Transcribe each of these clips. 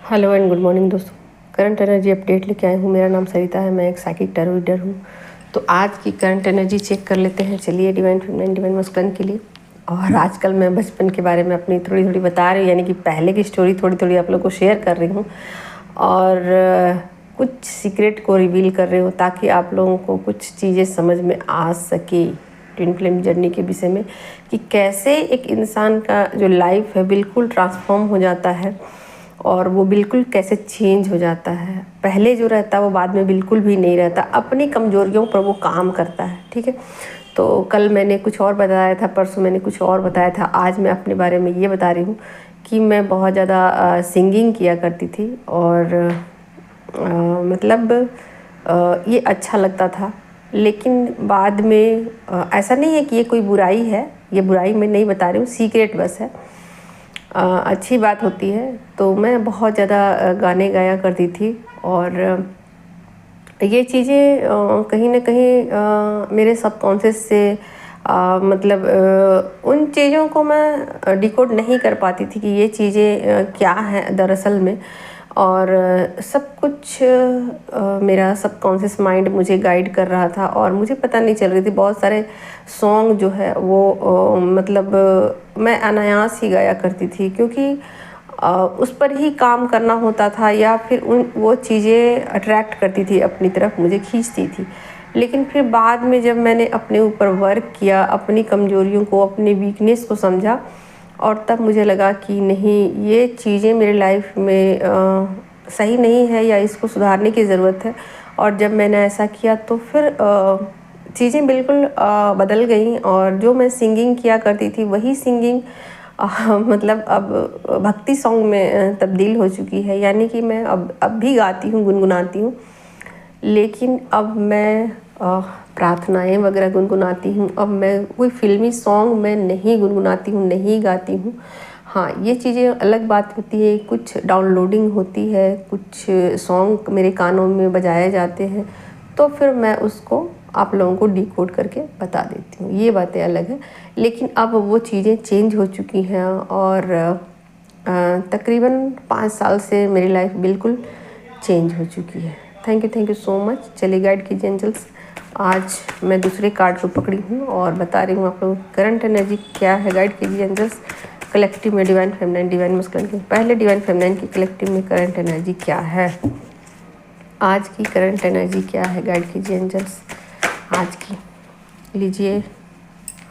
Hello and good morning दोस्तों। Current energy update लेके आई हूँ। मेरा नाम सरिता है, मैं एक साइकिक टैरो रीडर हूँ। तो आज की करंट एनर्जी चेक कर लेते हैं। चलिए, डिवाइन फेमिनिन डिवाइन मस्कुलिन के लिए। और आजकल मैं बचपन के बारे में अपनी थोड़ी थोड़ी बता रही हूँ, यानी कि पहले की स्टोरी थोड़ी थोड़ी आप लोग को शेयर कर रही हूँ और कुछ सीक्रेट को रिवील कर रही हूँ ताकि आप लोगों को कुछ चीज़ें समझ में आ सके ट्विन फ्लेम जर्नी के विषय में, कि कैसे एक इंसान का जो लाइफ है बिल्कुल ट्रांसफॉर्म हो जाता है और वो बिल्कुल कैसे चेंज हो जाता है। पहले जो रहता है वो बाद में बिल्कुल भी नहीं रहता, अपनी कमजोरियों पर वो काम करता है। ठीक है, तो कल मैंने कुछ और बताया था, परसों मैंने कुछ और बताया था, आज मैं अपने बारे में ये बता रही हूँ कि मैं बहुत ज़्यादा सिंगिंग किया करती थी और मतलब ये अच्छा लगता था। लेकिन बाद में ऐसा नहीं है कि ये कोई बुराई है, ये बुराई मैं नहीं बता रही हूँ, सीक्रेट बस है। अच्छी बात होती है। तो मैं बहुत ज़्यादा गाने गाया करती थी और ये चीज़ें कहीं ना कहीं मेरे सबकॉन्शियस से मतलब उन चीज़ों को मैं डिकोड नहीं कर पाती थी कि ये चीज़ें क्या हैं दरअसल में। और सब कुछ मेरा सबकॉन्शियस माइंड मुझे गाइड कर रहा था और मुझे पता नहीं चल रही थी। बहुत सारे सॉन्ग जो है वो मतलब मैं अनायास ही गाया करती थी, क्योंकि उस पर ही काम करना होता था या फिर वो चीज़ें अट्रैक्ट करती थी अपनी तरफ, मुझे खींचती थी। लेकिन फिर बाद में जब मैंने अपने ऊपर वर्क किया, अपनी कमजोरियों को, अपनी वीकनेस को समझा, और तब मुझे लगा कि नहीं, ये चीज़ें मेरे लाइफ में सही नहीं है या इसको सुधारने की ज़रूरत है। और जब मैंने ऐसा किया तो फिर चीज़ें बिल्कुल बदल गई और जो मैं सिंगिंग किया करती थी वही सिंगिंग मतलब अब भक्ति सॉन्ग में तब्दील हो चुकी है। यानी कि मैं अब भी गाती हूँ, गुनगुनाती हूँ, लेकिन अब मैं प्रार्थनाएं वगैरह गुनगुनाती हूँ। अब मैं कोई फिल्मी सॉन्ग मैं नहीं गुनगुनाती हूँ, नहीं गाती हूँ। हाँ, ये चीज़ें अलग बात होती है, कुछ डाउनलोडिंग होती है, कुछ सॉन्ग मेरे कानों में बजाए जाते हैं तो फिर मैं उसको आप लोगों को डिकोड करके बता देती हूँ, ये बातें अलग हैं। लेकिन अब वो चीज़ें चेंज हो चुकी हैं और तकरीबन 5 साल से मेरी लाइफ बिल्कुल चेंज हो चुकी है। Thank you so much. चलिए, गाइड कीजिए एंजल्स। आज मैं दूसरे कार्ड को पकड़ी हूँ और बता रही हूँ आप लोग करंट एनर्जी क्या है। गाइड कीजिए एंजल्स कलेक्टिव में डिवाइन फेमिनिन डिवाइन मस्कुलिन की। पहले डिवाइन फेमिनिन की कलेक्टिव में करंट एनर्जी क्या है, आज की करंट एनर्जी क्या है। गाइड कीजिए एंजल्स आज की। लीजिए,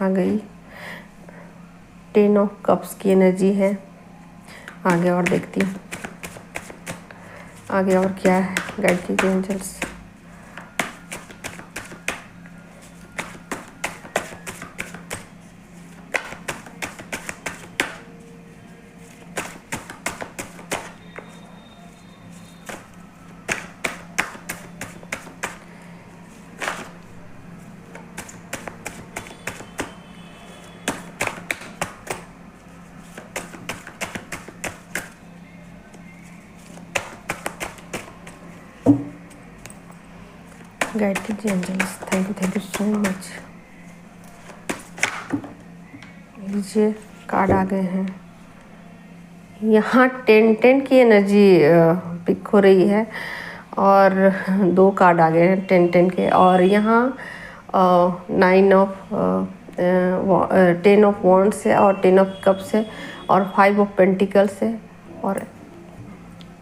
आ गई 10 ऑफ कप्स की एनर्जी है। आगे और देखती हूँ आगे और क्या है। गाइड कीजिए एंजल्स। गाइड कीजिए angels. Thank you so much. लीजिए, कार्ड आ गए हैं। यहाँ 10 की एनर्जी पिक हो रही है और 2 कार्ड आ गए हैं 10 के। और यहाँ 10 ऑफ वॉन्ड्स है और 10 ऑफ कप्स है और 5 ऑफ पेंटिकल्स है और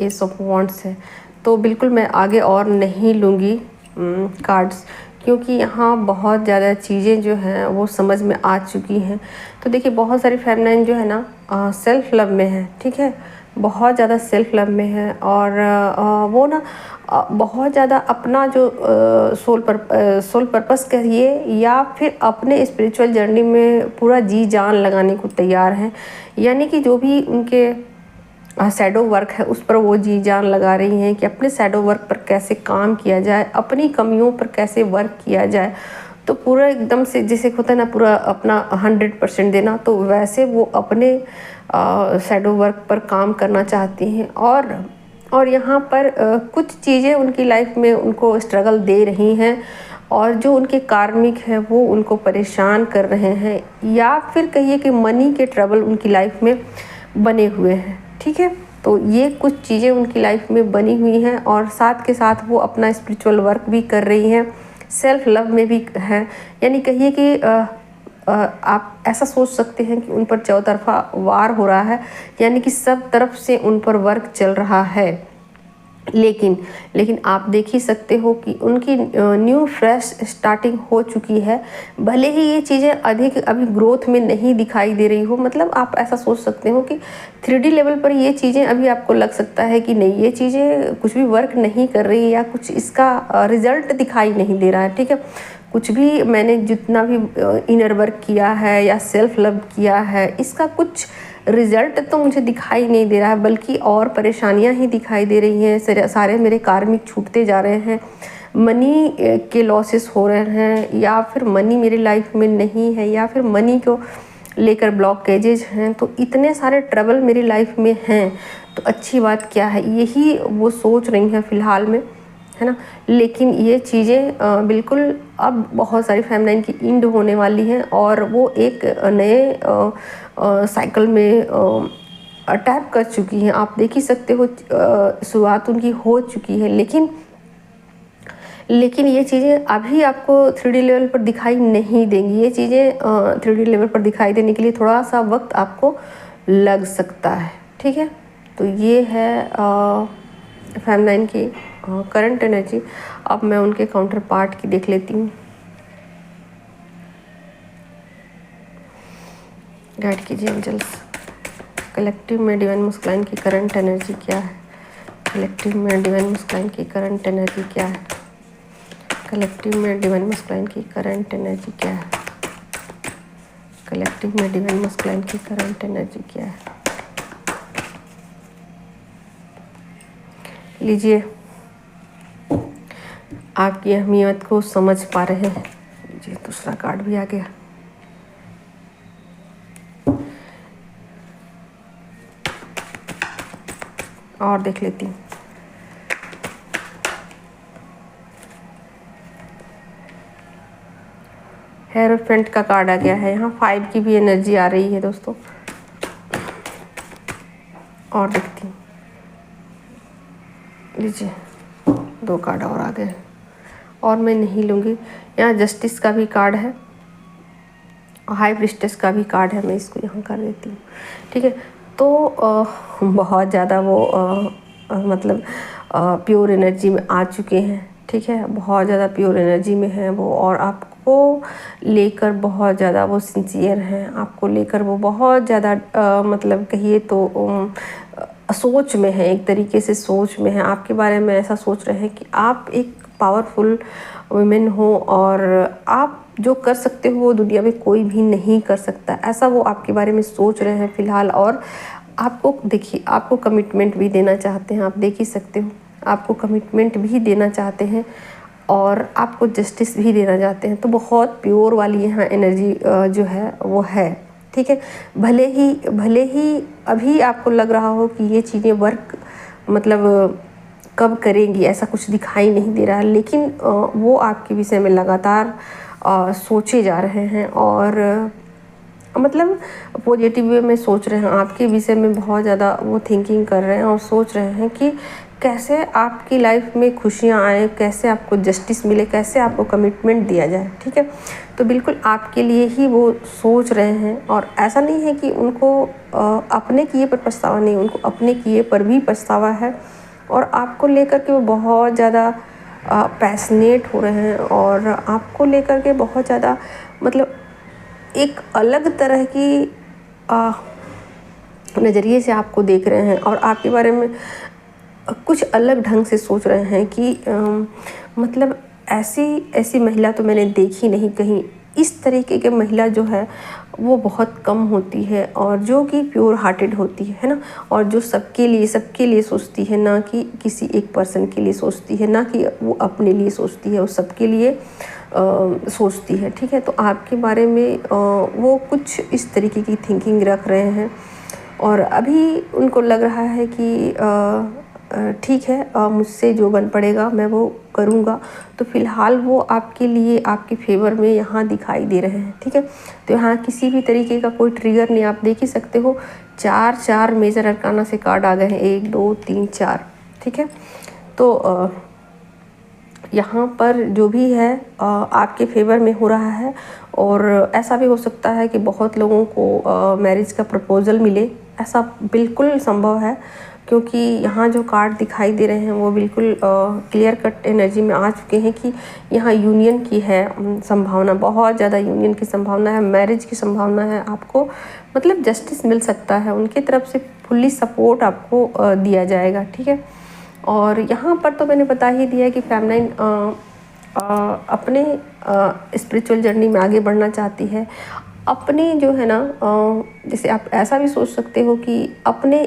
एस ऑफ वॉन्ड्स है। तो बिल्कुल मैं आगे और नहीं लूँगी कार्ड्स, क्योंकि यहाँ बहुत ज़्यादा चीज़ें जो हैं वो समझ में आ चुकी हैं। तो देखिए, बहुत सारी फेमिनिन जो है ना सेल्फ लव में है। ठीक है, बहुत ज़्यादा सेल्फ लव में है और वो ना बहुत ज़्यादा अपना जो सोल पर्पस कहिए या फिर अपने स्पिरिचुअल जर्नी में पूरा जी जान लगाने को तैयार हैं। यानी कि जो भी उनके शैडो वर्क है उस पर वो जी जान लगा रही हैं कि अपने शैडो वर्क पर कैसे काम किया जाए, अपनी कमियों पर कैसे वर्क किया जाए। तो पूरा एकदम से जैसे होता है ना, पूरा अपना 100% देना, तो वैसे वो अपने शैडो वर्क पर काम करना चाहती हैं। और यहाँ पर कुछ चीज़ें उनकी लाइफ में उनको स्ट्रगल दे रही हैं और जो उनके कार्मिक है वो उनको परेशान कर रहे हैं, या फिर कहिए कि मनी के ट्रबल उनकी लाइफ में बने हुए हैं। ठीक है, तो ये कुछ चीज़ें उनकी लाइफ में बनी हुई हैं और साथ के साथ वो अपना स्पिरिचुअल वर्क भी कर रही हैं, सेल्फ लव में भी हैं। यानी कहिए कि आप ऐसा सोच सकते हैं कि उन पर चौतरफा वार हो रहा है, यानी कि सब तरफ से उन पर वर्क चल रहा है। लेकिन आप देख ही सकते हो कि उनकी न्यू फ्रेश स्टार्टिंग हो चुकी है। भले ही ये चीज़ें अधिक अभी ग्रोथ में नहीं दिखाई दे रही हो, मतलब आप ऐसा सोच सकते हो कि 3D लेवल पर ये चीज़ें अभी आपको लग सकता है कि नहीं, ये चीज़ें कुछ भी वर्क नहीं कर रही या कुछ इसका रिजल्ट दिखाई नहीं दे रहा है। ठीक है, कुछ भी मैंने जितना भी इनर वर्क किया है या सेल्फ लव किया है, इसका कुछ रिजल्ट तो मुझे दिखाई नहीं दे रहा है, बल्कि और परेशानियां ही दिखाई दे रही हैं। सारे मेरे कार्मिक छूटते जा रहे हैं, मनी के लॉसेस हो रहे हैं, या फिर मनी मेरी लाइफ में नहीं है, या फिर मनी को लेकर ब्लॉकेजेज हैं। तो इतने सारे ट्रबल मेरी लाइफ में हैं, तो अच्छी बात क्या है, यही वो सोच रही हैं फ़िलहाल में, है ना। लेकिन ये चीज़ें बिल्कुल अब बहुत सारी फेमिनाइन की इंड होने वाली हैं और वो एक नए साइकिल में अटैक कर चुकी हैं। आप देख ही सकते हो, शुरुआत उनकी हो चुकी है, लेकिन ये चीज़ें अभी आपको 3D लेवल पर दिखाई नहीं देंगी। ये चीज़ें 3D लेवल पर दिखाई देने के लिए थोड़ा सा वक्त आपको लग सकता है। ठीक है, तो ये है फेमिनाइन की करंट एनर्जी। अब मैं उनके काउंटर पार्ट की देख लेती हूँ। गाइड कीजिए एंजल्स, कलेक्टिव में डिवाइन मस्कुलाइन की करंट एनर्जी क्या है? कलेक्टिव में डिवाइन मस्कुलाइन की करंट एनर्जी क्या है? कलेक्टिव में डिवाइन मस्कुलाइन की करंट एनर्जी क्या है? कलेक्टिव में डिवाइन मस्कुलाइन की करंट एनर्जी क्या है? लीजिए, आपकी अहमियत को समझ पा रहे हैं। जी, दूसरा कार्ड भी आ गया। और देख लेती हूँ। हेरोफेंट का कार्ड आ गया है। यहाँ 5 की भी एनर्जी आ रही है दोस्तों। और देखती हूँ, लीजिए 2 कार्ड और आ गए और मैं नहीं लूँगी। यहाँ जस्टिस का भी कार्ड है और हाई प्रीस्टेस का भी कार्ड है, मैं इसको यहाँ कर देती हूँ। ठीक है, तो बहुत ज़्यादा वो मतलब प्योर एनर्जी में आ चुके हैं। ठीक है, बहुत ज़्यादा प्योर एनर्जी में है वो, और आपको लेकर बहुत ज़्यादा वो सिंसियर हैं। आपको लेकर वो बहुत ज़्यादा मतलब कहिए तो सोच में है, एक तरीके से सोच में है। आपके बारे में ऐसा सोच रहे हैं कि आप एक पावरफुल वुमेन हो और आप जो कर सकते हो वो दुनिया में कोई भी नहीं कर सकता, ऐसा वो आपके बारे में सोच रहे हैं फ़िलहाल। और आपको देखिए, आपको कमिटमेंट भी देना चाहते हैं, आप देख ही सकते हो, आपको कमिटमेंट भी देना चाहते हैं और आपको जस्टिस भी देना चाहते हैं। तो बहुत प्योर वाली यहाँ एनर्जी जो है वो है। ठीक है, भले ही अभी आपको लग रहा हो कि ये चीज़ें वर्क मतलब कब करेंगी, ऐसा कुछ दिखाई नहीं दे रहा है, लेकिन वो आपके विषय में लगातार सोचे जा रहे हैं और मतलब पॉजिटिव वे में सोच रहे हैं। आपके विषय में बहुत ज़्यादा वो थिंकिंग कर रहे हैं और सोच रहे हैं कि कैसे आपकी लाइफ में खुशियाँ आए, कैसे आपको जस्टिस मिले, कैसे आपको कमिटमेंट दिया जाए। ठीक है, तो बिल्कुल आपके लिए ही वो सोच रहे हैं। और ऐसा नहीं है कि उनको अपने किए पर पछतावा नहीं, उनको अपने किए पर भी पछतावा है और आपको लेकर के वो बहुत ज़्यादा पैशनेट हो रहे हैं और आपको लेकर के बहुत ज़्यादा मतलब एक अलग तरह की नज़रिए से आपको देख रहे हैं और आपके बारे में कुछ अलग ढंग से सोच रहे हैं कि मतलब ऐसी महिला तो मैंने देखी नहीं कहीं। इस तरीके की महिला जो है वो बहुत कम होती है और जो कि प्योर हार्टेड होती है ना, और जो सबके लिए सोचती है, ना कि किसी एक पर्सन के लिए सोचती है, ना कि वो अपने लिए सोचती है, वो सबके लिए सोचती है। ठीक है, तो आपके बारे में वो कुछ इस तरीके की थिंकिंग रख रहे हैं और अभी उनको लग रहा है कि ठीक है, मुझसे जो बन पड़ेगा मैं वो करूँगा। तो फ़िलहाल वो आपके लिए आपके फेवर में यहाँ दिखाई दे रहे हैं, ठीक है। तो यहाँ किसी भी तरीके का कोई ट्रिगर नहीं, आप देख ही सकते हो 4 मेजर अरकाना से कार्ड आ गए हैं, 1 2 3 4, ठीक है। तो यहाँ पर जो भी है आपके फेवर में हो रहा है। और ऐसा भी हो सकता है कि बहुत लोगों को मैरिज का प्रपोज़ल मिले, ऐसा बिल्कुल संभव है, क्योंकि यहाँ जो कार्ड दिखाई दे रहे हैं वो बिल्कुल क्लियर कट एनर्जी में आ चुके हैं कि यहाँ यूनियन की है संभावना, बहुत ज़्यादा यूनियन की संभावना है, मैरिज की संभावना है। आपको मतलब जस्टिस मिल सकता है, उनकी तरफ से फुल्ली सपोर्ट आपको दिया जाएगा, ठीक है। और यहाँ पर तो मैंने बता ही दिया कि फेमनाइन अपने स्पिरिचुअल जर्नी में आगे बढ़ना चाहती है। अपने जो है ना, जैसे आप ऐसा भी सोच सकते हो कि अपने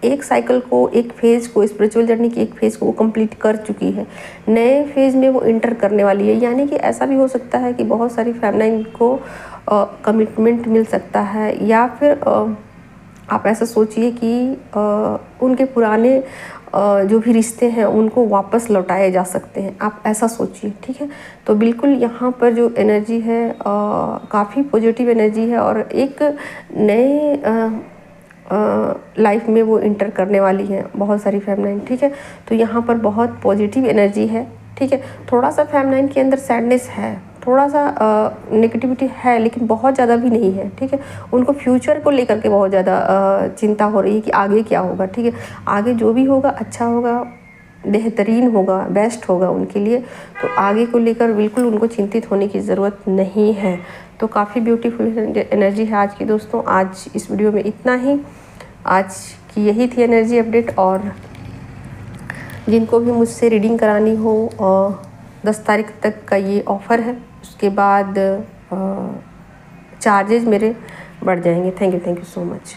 एक साइकिल को, एक फेज़ को, स्पिरिचुअल जर्नी की एक फेज़ को वो कंप्लीट कर चुकी है, नए फेज़ में वो इंटर करने वाली है। यानी कि ऐसा भी हो सकता है कि बहुत सारी फेमनाइन को कमिटमेंट मिल सकता है, या फिर आप ऐसा सोचिए कि उनके पुराने जो भी रिश्ते हैं उनको वापस लौटाए जा सकते हैं, आप ऐसा सोचिए, ठीक है। तो बिल्कुल यहाँ पर जो एनर्जी है काफ़ी पॉजिटिव एनर्जी है, और एक नए लाइफ में वो इंटर करने वाली हैं बहुत सारी फेमनाइन, ठीक है। तो यहाँ पर बहुत पॉजिटिव एनर्जी है, ठीक है। थोड़ा सा फेमनाइन के अंदर सैडनेस है, थोड़ा सा नेगेटिविटी है, लेकिन बहुत ज़्यादा भी नहीं है, ठीक है। उनको फ्यूचर को लेकर के बहुत ज़्यादा चिंता हो रही है कि आगे क्या होगा, ठीक है। आगे जो भी होगा अच्छा होगा, बेहतरीन होगा, बेस्ट होगा उनके लिए। तो आगे को लेकर बिल्कुल उनको चिंतित होने की ज़रूरत नहीं है। तो काफ़ी ब्यूटीफुल एनर्जी है आज की दोस्तों। आज इस वीडियो में इतना ही, आज की यही थी एनर्जी अपडेट। और जिनको भी मुझसे रीडिंग करानी हो 10 तारीख तक का ये ऑफ़र है, उसके बाद चार्जेस मेरे बढ़ जाएंगे। Thank you so much.